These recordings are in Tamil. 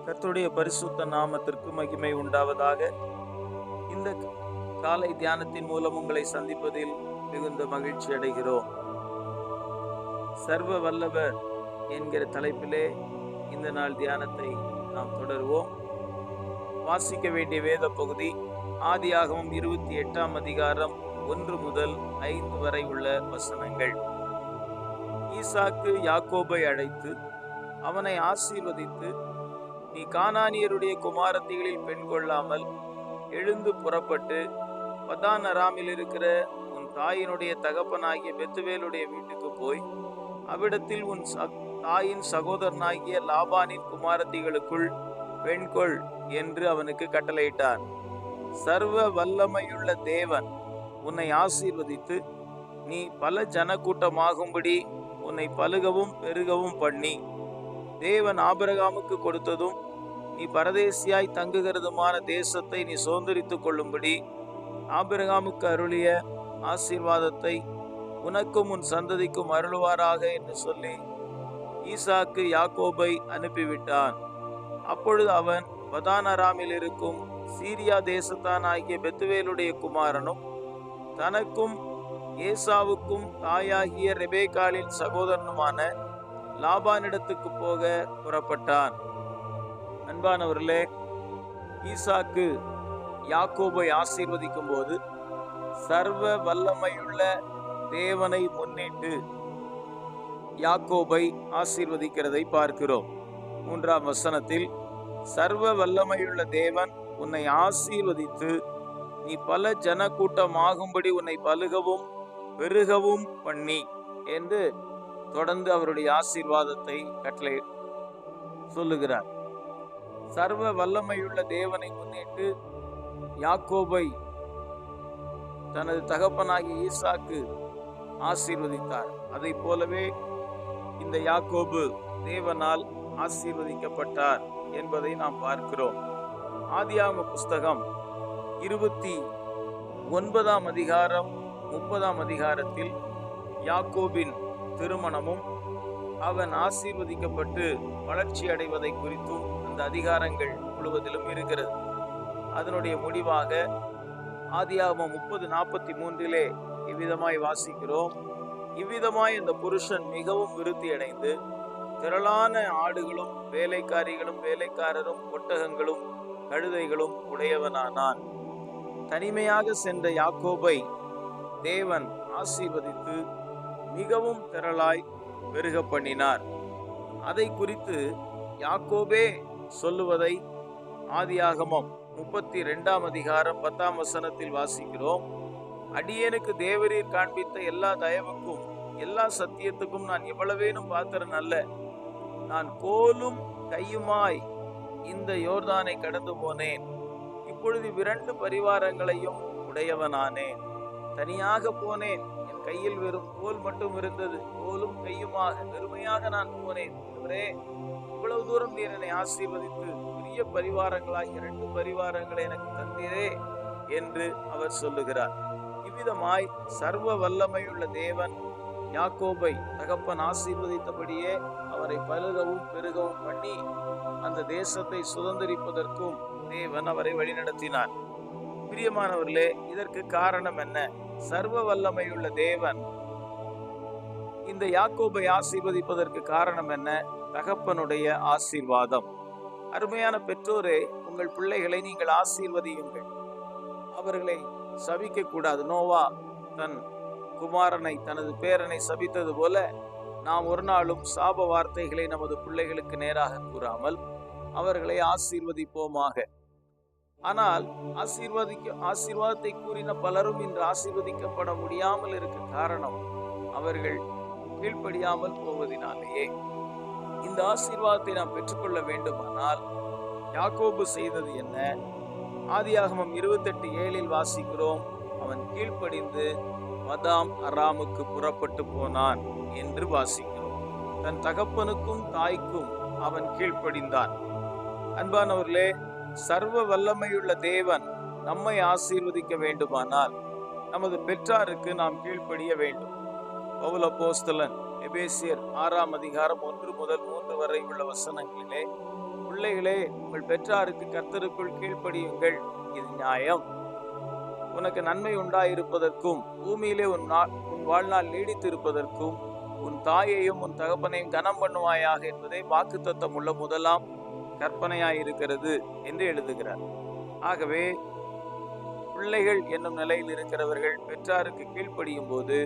கர்த்தருடைய பரிசுத்த நாமத்திற்கு மகிமை உண்டாவதாக. இந்த காலை தியானத்தின் மூலம் உங்களை சந்திப்பதில் மிகுந்த மகிழ்ச்சி அடைகிறோம். சர்வ வல்லவர் என்கிற தலைப்பிலே இந்த நாள் தியானத்தை நாம் தொடருவோம். வாசிக்க வேண்டிய வேத பகுதி ஆதியாகமம் 28ஆம் அதிகாரம் 1 முதல் 5 வரை உள்ள வசனங்கள். ஈசாக்கு யாக்கோபை அழைத்து அவனை ஆசீர்வதித்து, நீ கானானியருடைய குமாரத்திகளில் பெண் கொள்ளாமல் எழுந்து புறப்பட்டு பதான் அராமில் இருக்கிற உன் தாயினுடைய தகப்பனாகிய பெத்துவேலுடைய வீட்டுக்கு போய் அவ்விடத்தில் உன் தாயின் சகோதரனாகிய லாபானின் குமாரத்திகளுக்குள் பெண் கொள் என்று அவனுக்கு கட்டளையிட்டான். சர்வ வல்லமையுள்ள தேவன் உன்னை ஆசீர்வதித்து, நீ பல ஜனக்கூட்டமாகும்படி உன்னை பலுகவும் பெருகவும் பண்ணி, தேவன் ஆபிரகாமுக்கு கொடுத்ததும் நீ பரதேசியாய் தங்குகிறதுமான தேசத்தை நீ சுதந்தரித்துக் கொள்ளும்படி ஆபிரகாமுக்கு அருளிய ஆசீர்வாதத்தை உனக்கும் உன் சந்ததிக்கும் அருளுவாராக என்று சொல்லி ஈசாக்கு யாக்கோபை அனுப்பிவிட்டான். அப்பொழுது அவன் பதான் அராமில் இருக்கும் சீரியா தேசத்தான் ஆகிய பெத்துவேலுடைய குமாரனும் தனக்கும் ஏசாவுக்கும் தாயாகிய ரெபேக்காளின் சகோதரனுமான லாபானிடத்துக்கு போக புறப்பட்டான். அன்பானவர்களே, ஈசாக்கு யாக்கோபை ஆசீர்வதிக்கும் போது சர்வ வல்லமையுள்ள தேவனை முன்னிட்டு யாக்கோபை ஆசீர்வதிக்கிறதை பார்க்கிறோம். 3ஆம் வசனத்தில், சர்வ வல்லமையுள்ள தேவன் உன்னை ஆசீர்வதித்து, நீ பல ஜனக்கூட்டமாகும்படி உன்னை பலுகவும் பெருகவும் பண்ணி என்று தொடர்ந்து அவருடைய ஆசீர்வாதத்தை கட்டளை சொல்லுகிறார். சர்வ வல்லமையுள்ள தேவனை முன்னிட்டு யாக்கோபை தனது தகப்பனாகிய ஈசாக்கு ஆசீர்வதித்தார். அதை போலவே இந்த யாக்கோபு தேவனால் ஆசீர்வதிக்கப்பட்டார் என்பதை நாம் பார்க்கிறோம். ஆதியாகம புஸ்தகம் 29ஆம் அதிகாரம் 30ஆம் அதிகாரத்தில் யாக்கோபின் திருமணமும் அவன் ஆசீர்வதிக்கப்பட்டு வளர்ச்சி அடைவதை குறித்தும் அந்த அதிகாரங்கள் முழுவதிலும் இருக்கிறது. அதனுடைய முடிவாக ஆதியாகமம் 30:43 இவ்விதமாய் வாசிக்கிறோம். இவ்விதமாய் அந்த புருஷன் மிகவும் விருத்தி அடைந்து திரளான ஆடுகளும் வேலைக்காரிகளும் வேலைக்காரரும் ஒட்டகங்களும் கழுதைகளும் உடையவனானான். தனிமையாக சென்ற யாக்கோபை தேவன் ஆசீர்வதித்து மிகவும் திரளாய் பெருக பண்ணினார். அதை குறித்து யாக்கோபே சொல்லுவதை ஆதியாகமம் 32ஆம் அதிகாரம் 10ஆம் வசனத்தில் வாசிக்கிறோம். அடியேனுக்கு தேவரீர் காண்பித்த எல்லா தயவுக்கும் எல்லா சத்தியத்துக்கும் நான் எவ்வளவேனும் பாத்திரன் அல்ல. நான் கோலும் கையுமாய் இந்த யோர்தானை கடந்து போனேன். இப்பொழுது 2 பரிவாரங்களையும் உடையவனானேன். தனியாக போனேன், என் கையில் வெறும் கோல் மட்டும் இருந்தது. கோலும் கையுமாக வெறுமையாக நான் போனேன். இவ்வளவு தூரம் நீர் என்னை ஆசீர்வதித்து பெரிய பரிவாரங்களாக 2 பரிவாரங்களை எனக்கு தந்தீரே என்று அவர் சொல்லுகிறார். இவ்விதமாய் சர்வ வல்லமையுள்ள தேவன் யாக்கோபை தகப்பன் ஆசீர்வதித்தபடியே அவரை பலுகவும் பெருகவும் பண்ணி அந்த தேசத்தை சுதந்திரிப்பதற்கும் தேவன் அவரை வழிநடத்தினார். பிரியமானவர்களே, இதற்கு காரணம் என்ன? சர்வ வல்லமையுள்ள தேவன் இந்த யாக்கோபை ஆசீர்வதிப்பதற்கு காரணம் என்ன? தகப்பனுடைய ஆசீர்வாதம். அருமையான பெற்றோரே, உங்கள் பிள்ளைகளை நீங்கள் ஆசீர்வதியுங்கள். அவர்களை சபிக்க கூடாது. நோவா தன் குமாரனை தனது பேரனை சபித்தது போல நாம் ஒரு நாளும் சாப வார்த்தைகளை நமது பிள்ளைகளுக்கு நேராக கூறாமல் அவர்களை ஆசீர்வதிப்போமாக. ஆனால் ஆசீர்வாதத்தை கூறின பலரும் இன்று ஆசீர்வதிக்கப்பட முடியாமல் இருக்க காரணம் அவர்கள் கீழ்ப்படியாமல் போவதினாலேயே. இந்த ஆசீர்வாதத்தை நாம் பெற்றுக்கொள்ள வேண்டுமானால் யாக்கோபு செய்தது என்ன? ஆதியாகமம் 28:7 வாசிக்கிறோம். அவன் கீழ்ப்படிந்து பதான் அராமுக்கு புறப்பட்டு போனான் என்று வாசிக்கிறோம். தன் தகப்பனுக்கும் தாய்க்கும் அவன் கீழ்ப்படிந்தான். அன்பானவர்களே, சர்வ வல்லமையுள்ள தேவன் நம்மை ஆசீர்வதிக்க வேண்டுமானால் நமது பெற்றாருக்கு நாம் கீழ்ப்படிய வேண்டும். பவுல் அப்போஸ்தலன் எபேசியர் 6ஆம் அதிகாரம் 1 முதல் 3 வரை உள்ள வசனங்களிலே பிள்ளைகளே, உங்கள் பெற்றாருக்கு கர்த்தருக்குள் கீழ்ப்படியுங்கள், இது நியாயம். உனக்கு நன்மை உண்டாயிருப்பதற்கும் பூமியிலே உன் வாழ்நாள் நீடித்திருப்பதற்கும் உன் தாயையும் உன் தகப்பனையும் கனம் பண்ணுவாயாக என்பதை வாக்குத்தத்தம் உள்ள முதலாம் கற்பனையாயிருக்கிறது என்று எழுதுகிறார். ஆகவே பிள்ளைகள் என்னும் நிலையில் இருக்கிறவர்கள் பெற்றாருக்கு கீழ்ப்படியும் போது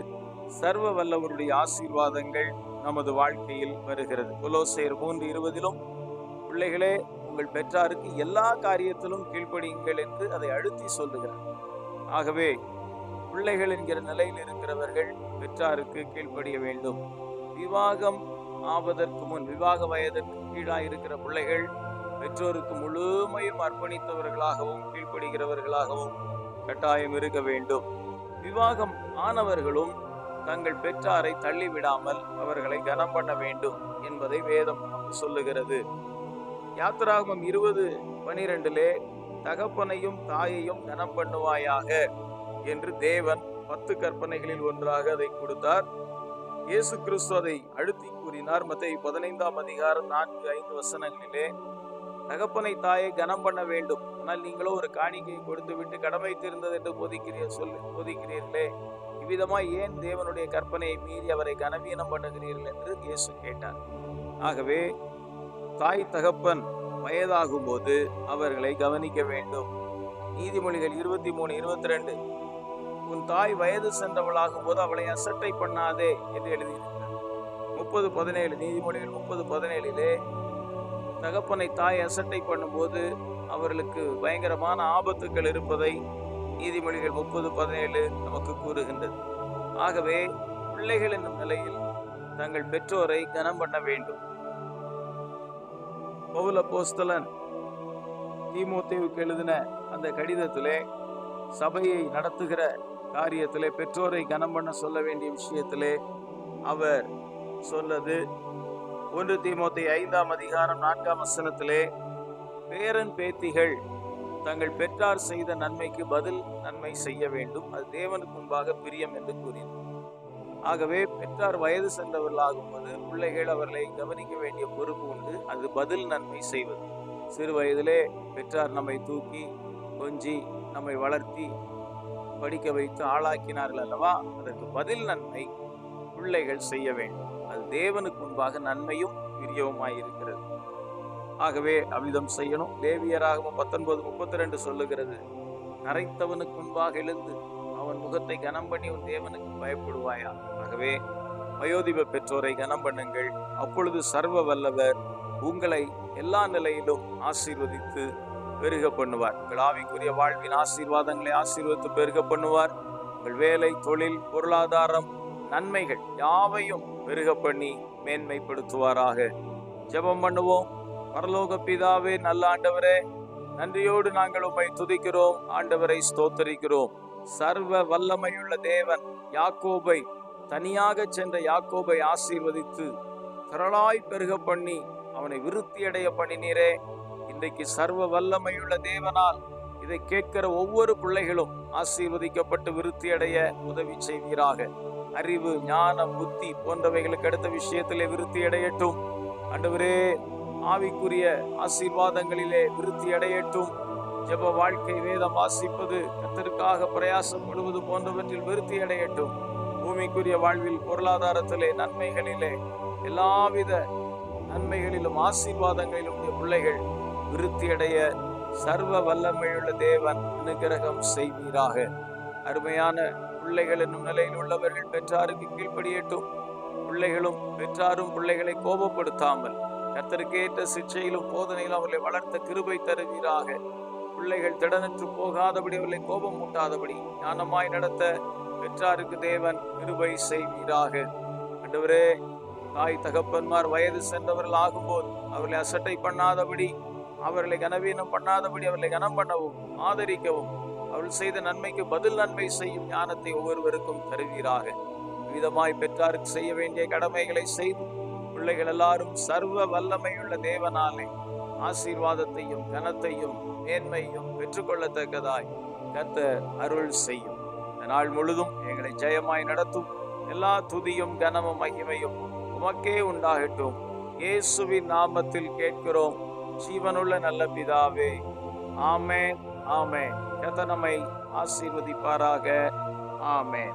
சர்வ வல்லவருடைய ஆசீர்வாதங்கள் நமது வாழ்க்கையில் வருகிறது. கொலோசையர் 3:20 பிள்ளைகளே, உங்கள் பெற்றாருக்கு எல்லா காரியத்திலும் கீழ்ப்படியுங்கள் என்று அதை அழுத்தி சொல்லுகிறார். ஆகவே பிள்ளைகள் என்கிற நிலையில் இருக்கிறவர்கள் பெற்றாருக்கு கீழ்ப்படிய வேண்டும். விவாகம் ஆவதற்கு முன், விவாக வயதிற்கு கீழாக இருக்கிற பிள்ளைகள் பெற்றோருக்கு முழுமையும் அர்ப்பணித்தவர்களாகவும் கீழ்ப்படுகிறவர்களாகவும் கட்டாயம் இருக்க வேண்டும். விவாகம் ஆனவர்களும் தங்கள் பெற்றாரை தள்ளிவிடாமல் அவர்களை கனம் பண்ண வேண்டும் என்பதை வேதம் சொல்லுகிறது. யாத்திராகமம் 20:12 தகப்பனையும் தாயையும் கனம் பண்ணுவாயாக என்று தேவன் 10 கற்பனைகளில் ஒன்றாக அதை கொடுத்தார். இயேசு கிறிஸ்து அதை அழுத்தி கூறினார். மத்தேயு 15:4-5 தகப்பனை தாயை கனம் பண்ண வேண்டும், ஆனால் நீங்களோ ஒரு காணிக்கையை கொடுத்து விட்டு கடமை தீர்ந்தது என்று போதிக்கிறீர்களே, இவ்விதமாய் ஏன் தேவனுடைய கற்பனையை மீறி அவரை கனவீனம் பண்ணுகிறீர்கள் என்று இயேசு கேட்டார். ஆகவே தாய் தகப்பன் வயதாகும் போது அவர்களை கவனிக்க வேண்டும். நீதிமொழிகள் 23:22 உன் தாய் வயது சென்றவளாகும் போது அவளை அசட்டை பண்ணாதே என்று எழுதியிருக்கிறார். 30:17 நீதிமொழிகள் 30:17 தகப்பனை தாய் அசட்டை பண்ணும்போது அவர்களுக்கு பயங்கரமான ஆபத்துக்கள் இருப்பதை நீதிமொழிகள் 30:17 நமக்கு கூறுகின்றது. ஆகவே பிள்ளைகள் என்னும் நிலையில் தங்கள் பெற்றோரை கனம் பண்ண வேண்டும். பவுல் அப்போஸ்தலன் தீமோத்தேயுவுக்கு எழுதின அந்த கடிதத்திலே சபையை நடத்துகிற காரியத்திலே பெற்றோரை கனம் பண்ண சொல்ல வேண்டிய விஷயத்திலே அவர் சொன்னது 1 தீமோத்தேயு 5:4 பேரன் பேத்திகள் தங்கள் பெற்றார் செய்த நன்மைக்கு பதில் நன்மை செய்ய வேண்டும், அது தேவனுக்கு முன்பாக பிரியம் என்று கூறினார். ஆகவே பெற்றார் வயது சென்றவர்களாகும் போது பிள்ளைகள் அவர்களை கவனிக்க வேண்டிய பொறுப்பு உண்டு, அது பதில் நன்மை செய்வது. சிறு வயதிலே பெற்றார் நம்மை தூக்கி கொஞ்சி நம்மை வளர்த்தி படிக்க வைத்து ஆளாக்கினார்கள் அல்லவா, அதற்கு பதில் நன்மை பிள்ளைகள் செய்ய வேண்டும், அது தேவனுக்கு முன்பாக நன்மையும் பிரியவுமாயிருக்கிறது. ஆகவே அவ்விதம் செய்யணும். லேவியராகமம் 19:32 சொல்லுகிறது, நரைத்தவனுக்கு முன்பாக எழுந்து அவன் முகத்தை கனம் பண்ணி உன் தேவனுக்கு பயப்படுவாயா. ஆகவே வயோதிப பெற்றோரை கனம் பண்ணுங்கள், அப்பொழுது சர்வ வல்லவர் உங்களை எல்லா நிலையிலும் ஆசீர்வதித்து பெருக பண்ணுவார். உங்கள் ஆவிக்குரிய வாழ்வின் ஆசீர்வாதங்களை ஆசீர்வதித்து பெருக பண்ணுவார். உங்கள் வேலை, தொழில், பொருளாதாரம், நன்மைகள் யாவையும் பெருக பண்ணி மேன்மைப்படுத்துவாராக. ஜெபம் பண்ணுவோம். பரலோக பிதாவே, நல்ல ஆண்டவரே, நன்றியோடு நாங்கள் உம்மை துதிக்கிறோம், ஆண்டவரை ஸ்தோத்தரிக்கிறோம். சர்வ வல்லமையுள்ள தேவன் யாக்கோபை, தனியாக சென்ற யாக்கோபை ஆசீர்வதித்து திரளாய் பெருக பண்ணி அவனை விருத்தியடைய பண்ணினீரே. இன்றைக்கு சர்வ வல்லமையுள்ள தேவனால் இதை கேட்கிற ஒவ்வொரு பிள்ளைகளும் ஆசீர்வதிக்கப்பட்டு விருத்தியடைய உதவி செய்வீராக. அறிவு, ஞானம், புத்தி போன்றவைகளுக்கு அடுத்த விஷயத்திலே விருத்தியடையட்டும். ஆண்டவரே, ஆவிக்குரிய ஆசீர்வாதங்களிலே விருத்தியடையட்டும். ஜெப வாழ்க்கை, வேதம் வாசிப்பது, கர்த்தருக்காக பிரயாசப்படுவது போன்றவற்றில் விருத்தியடையட்டும். பூமிக்குரிய வாழ்வில், பொருளாதாரத்திலே, நன்மைகளிலே, எல்லாவித நன்மைகளிலும் ஆசீர்வாதங்களிலும் பிள்ளைகள் விருத்தியடைய சர்வ வல்லமையுள்ள தேவன் அனுக்கிரகம் செய்வீராக. அருமையான பிள்ளைகள் என்னும் நிலையில் உள்ளவர்கள் பெற்றாருக்கு கீழ்ப்படியட்டும். பிள்ளைகளும் பெற்றாரும் பிள்ளைகளை கோபப்படுத்தாமல் கர்த்தருக்கேற்ற சிக்ஷையிலும் போதனையிலும் அவர்களை வளர்த்த கிருபை தருவீராக. பிள்ளைகள் திடனற்று போகாதபடி, அவர்களை கோபம் ஊட்டாதபடி ஞானமாய் நடத்த பெற்றாருக்கு தேவன் கிருபை செய்வீராக. ஆண்டவரே, தாய் தகப்பன்மார் வயது சென்றவர்கள் ஆகும்போது அவர்களை அசட்டை பண்ணாதபடி, அவர்களை கனவீனம் பண்ணாதபடி அவர்களை கனம் பண்ணவும் ஆதரிக்கவும், அவர்கள் செய்த நன்மைக்கு பதில் நன்மை செய்யும் ஞானத்தை ஒவ்வொருவருக்கும் தருவீராக. விதமாய் பெற்றாருக்கு செய்ய வேண்டிய கடமைகளை செய்து பிள்ளைகள் எல்லாரும் சர்வ வல்லமையுள்ள தேவனாலே ஆசீர்வாதத்தையும் கனத்தையும் மேன்மையும் பெற்றுக்கொள்ளத்தக்கதாய் கர்த்தர் அருள் செய்யும். இந்த நாள் முழுதும் எங்களை ஜெயமாய் நடத்தும். எல்லா துதியும் கனமும் மகிமையும் உமக்கே உண்டாகட்டும். இயேசுவின் நாமத்தில் கேட்கிறோம் ஜீவனுள்ள நல்ல பிதாவே, ஆமென், ஆமென். கர்த்தர் நம்மை ஆசீர்வதிப்பாராக. ஆமென்.